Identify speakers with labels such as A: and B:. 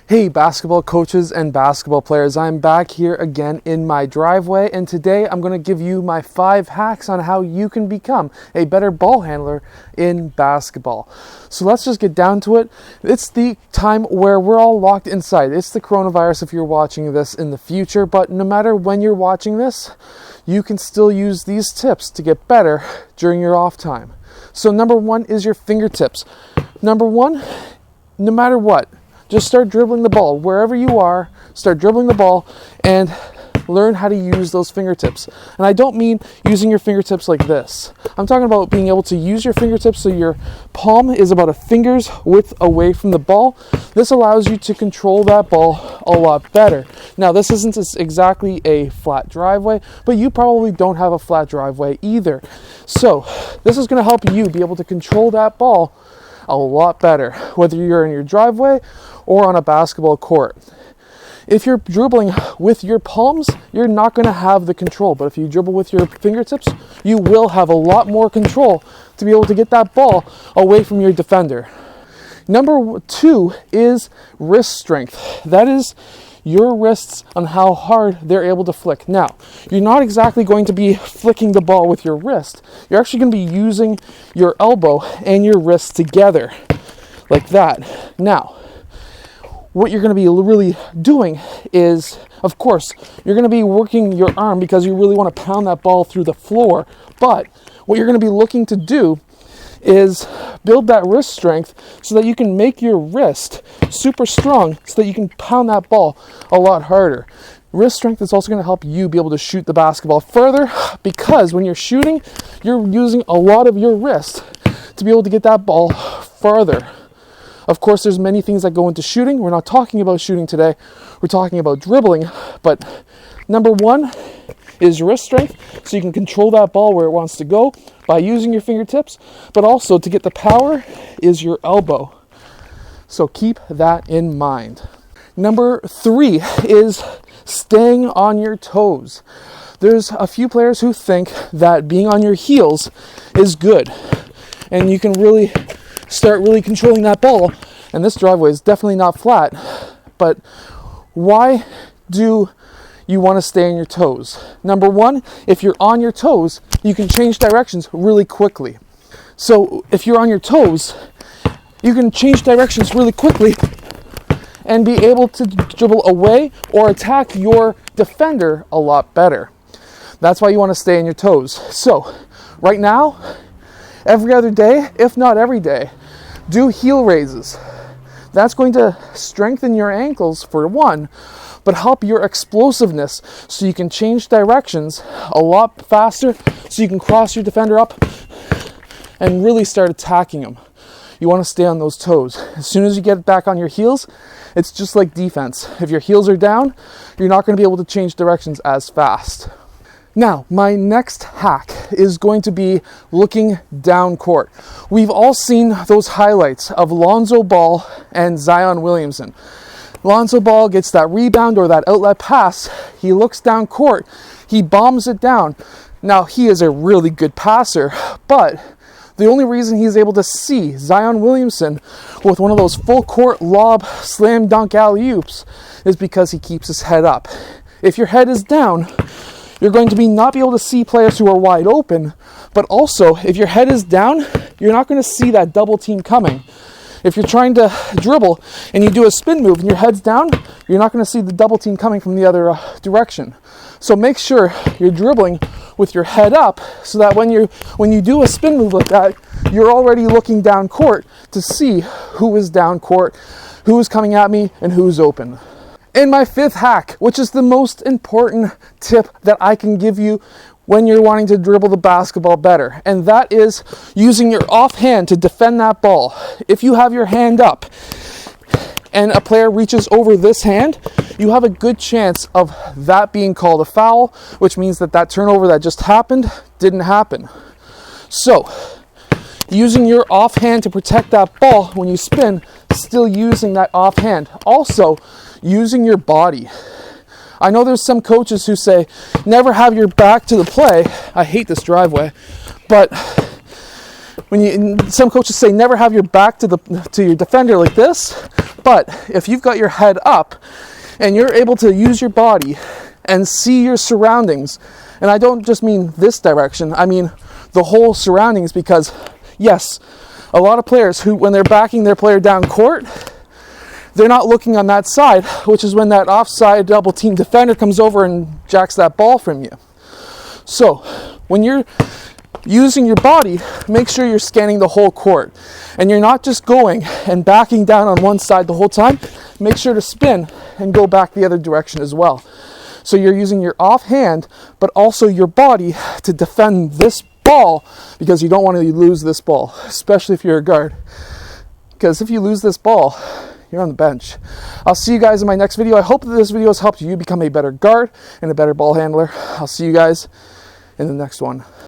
A: Hey basketball coaches and basketball players, I'm back here again in my driveway, and today I'm going to give you my 5 hacks on how you can become a better ball handler in basketball. So let's just get down to it. It's the time where we're all locked inside. It's the coronavirus if you're watching this in the future, but no matter when you're watching this, you can still use these tips to get better during your off time. So number 1 is your fingertips. Number 1, no matter what, just start dribbling the ball. Wherever you are, start dribbling the ball and learn how to use those fingertips. And I don't mean using your fingertips like this. I'm talking about being able to use your fingertips so your palm is about a finger's width away from the ball. This allows you to control that ball a lot better. Now, this isn't exactly a flat driveway, but you probably don't have a flat driveway either. So this is going to help you be able to control that ball a lot better, whether you're in your driveway or on a basketball court. If you're dribbling with your palms, you're not going to have the control. But if you dribble with your fingertips, you will have a lot more control to be able to get that ball away from your defender. Number 2 is wrist strength. That is your wrists on how hard they're able to flick. Now, you're not exactly going to be flicking the ball with your wrist. You're actually going to be using your elbow and your wrist together, like that. Now, what you're going to be really doing is, of course, you're going to be working your arm because you really want to pound that ball through the floor. But what you're going to be looking to do is build that wrist strength so that you can make your wrist super strong so that you can pound that ball a lot harder. Wrist strength is also going to help you be able to shoot the basketball further, because when you're shooting, you're using a lot of your wrist to be able to get that ball farther. Of course, there's many things that go into shooting. We're not talking about shooting today. We're talking about dribbling. But number 1 is wrist strength, so you can control that ball where it wants to go by using your fingertips. But also, to get the power is your elbow. So keep that in mind. Number 3 is staying on your toes. There's a few players who think that being on your heels is good, and you can really start controlling that ball. And this driveway is definitely not flat, but why do you want to stay on your toes? Number 1, if you're on your toes, you can change directions really quickly. So if you're on your toes, you can change directions really quickly and be able to dribble away or attack your defender a lot better. That's why you want to stay on your toes. So right now, every other day, if not every day, do heel raises. That's going to strengthen your ankles for 1, but help your explosiveness so you can change directions a lot faster, so you can cross your defender up and really start attacking them. You want to stay on those toes. As soon as you get back on your heels, it's just like defense. If your heels are down, you're not going to be able to change directions as fast. Now, my next hack is going to be looking down court. We've all seen those highlights of Lonzo Ball and Zion Williamson. Lonzo Ball gets that rebound or that outlet pass. He looks down court. He bombs it down. Now, he is a really good passer, but the only reason he's able to see Zion Williamson with one of those full court lob slam dunk alley-oops is because he keeps his head up. If your head is down, you're going to not be able to see players who are wide open, but also, if your head is down, you're not going to see that double team coming. If you're trying to dribble and you do a spin move and your head's down, you're not going to see the double team coming from the other direction. So make sure you're dribbling with your head up so that when you do a spin move like that, you're already looking down court to see who is down court, who is coming at me, and who's open. And my 5th hack, which is the most important tip that I can give you when you're wanting to dribble the basketball better, and that is using your offhand to defend that ball. If you have your hand up and a player reaches over this hand, you have a good chance of that being called a foul, which means that turnover that just happened didn't happen. So, using your offhand to protect that ball when you spin, still using that offhand. Also, using your body. I know there's some coaches who say, never have your back to the play. I hate this driveway. But some coaches say never have your back to your defender like this, but if you've got your head up and you're able to use your body and see your surroundings, and I don't just mean this direction, I mean the whole surroundings, because yes, a lot of players who, when they're backing their player down court, they're not looking on that side, which is when that offside double team defender comes over and jacks that ball from you. So when you're using your body, make sure you're scanning the whole court, and you're not just going and backing down on one side the whole time. Make sure to spin and go back the other direction as well. So you're using your offhand, but also your body to defend this ball, because you don't want to lose this ball, especially if you're a guard. Because if you lose this ball, you're on the bench. I'll see you guys in my next video. I hope that this video has helped you become a better guard and a better ball handler. I'll see you guys in the next one.